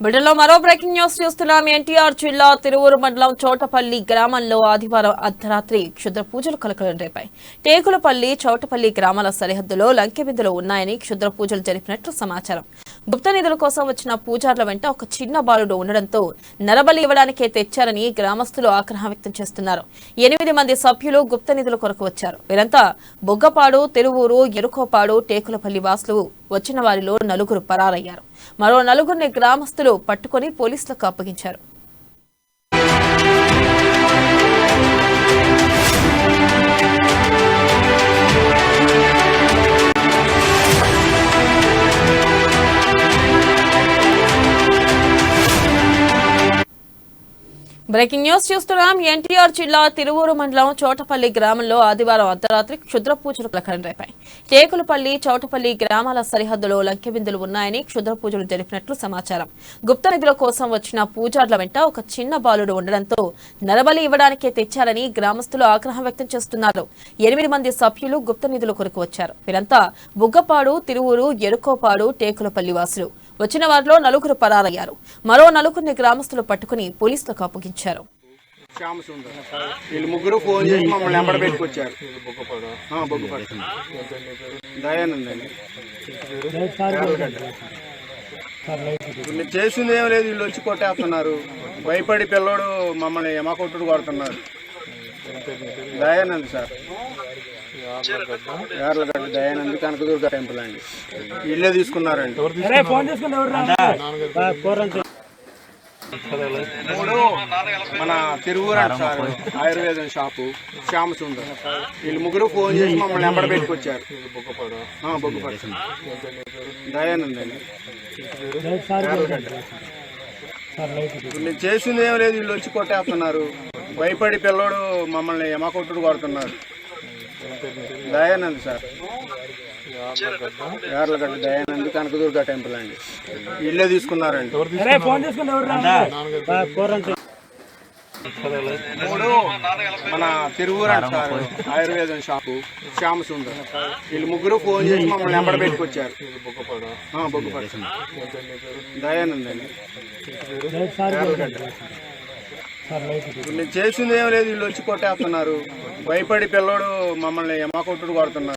బిడ్డలో మరో breaking news చూస్తున్నాం. ఎన్టీఆర్ జిల్లా తిరువూరు మండలం చోటపల్లి గ్రామంలో ఆదివారం అర్ధరాత్రి క్షుద్ర పూజలు కలకలం రేపాయి. టేకులపల్లి చౌటపల్లి గ్రామాల సరిహద్దులో లంకెబిందులు ఉన్నాయని క్షుద్ర పూజలు జరిపినట్లు సమాచారం. గుప్త నిధుల కోసం వచ్చిన పూజార్ల వెంట ఒక చిన్న బాలుడు ఉండడంతో నరబలి ఇవ్వడానికే తెచ్చారని గ్రామస్తులు ఆగ్రహం వ్యక్తం చేస్తున్నారు. 8 మంది సభ్యులు గుప్త నిధుల కొరకు వచ్చారు. వీరంతా బొగ్గపాడు, తిరువూరు, ఎరుకోపాడు, టేకులపల్లి వాసులు. వచ్చిన వారిలో 4 పరారయ్యారు. మరో 4 గ్రామస్తులు పట్టుకుని పోలీసులకు అప్పగించారు. బ్రేకింగ్ న్యూస్ చూస్తున్నాం. ఎన్టీఆర్ జిల్లా తిరువూరు మండలం చోటపల్లి గ్రామంలో ఆదివారం అర్ధరాత్రి క్షుద్ర పూజలు కలకలం రేపాయి. టేకులపల్లి చౌటపల్లి గ్రామాల సరిహద్దులో లంకెబిందులు ఉన్నాయని క్షుద్ర పూజలు జరిపినట్లు సమాచారం. గుప్త నిధుల కోసం వచ్చిన పూజార్ల వెంట ఒక చిన్న బాలుడు ఉండడంతో నరబలి ఇవ్వడానికే తెచ్చారని గ్రామస్తులు ఆగ్రహం వ్యక్తం చేస్తున్నారు. 8 మంది సభ్యులు గుప్త నిధుల కొరకు వచ్చారు. వీరంతా బుగ్గపాడు, తిరువూరు, ఎరుకోపాడు, టేకులపల్లి వాసులు. వచ్చిన వారిలో 4 పరారయ్యారు. మరో 4 గ్రామస్తులు పట్టుకుని పోలీసులకు అప్పగించారు. వీళ్ళు 3 ఫోన్ చేసి మమ్మల్ని ఎంబడ పెట్టుకొచ్చారు. వీళ్ళు చేసింది ఏం లేదు, వీళ్ళు వచ్చి కొట్టేస్తున్నారు. భయపడి పిల్లోడు మమ్మల్ని ఎమకొట్టుడు కొడుతున్నారు. దయానంద్ సార్, యార్లగడ్డ దయానంద్ కనకదుర్గ టెంపుల్ అండి. వీళ్ళే తీసుకున్నారండి. 3 మన తిరువూరు అంట సార్, ఆయుర్వేదం షాపు శ్యామసుందర్. వీళ్ళు 3 ఫోన్ చేసి మమ్మల్ని ఎంబడ పెట్టుకొచ్చారు. బొగ్గుపడి దయానంద్ అండి. వీళ్ళు చేసింది ఏం లేదు, వీళ్ళు వచ్చి కొట్టేస్తున్నారు. భయపడి పిల్లోడు మమ్మల్ని ఎమకొట్టుడు కొడుతున్నారు. దయానంద్ సార్, యార్లగడ్డ దయానంద్ కనకదుర్గ టెంపుల్ అండి. వీళ్ళే తీసుకున్నారండి. 3 మన తిరువూరు అంట సార్, ఆయుర్వేదం షాపు శ్యామసుందర్. వీళ్ళు 3 ఫోన్ చేసి మమ్మల్ని ఎంబడ పెట్టుకొచ్చారు. బొగ్గుపడి దయానంద్ అండి. వీళ్ళు చేసింది ఏం లేదు, వీళ్ళు వచ్చి కొట్టేస్తున్నారు. భయపడి పిల్లోడు మమ్మల్ని ఎమకొట్టుడు కొడుతున్నారు.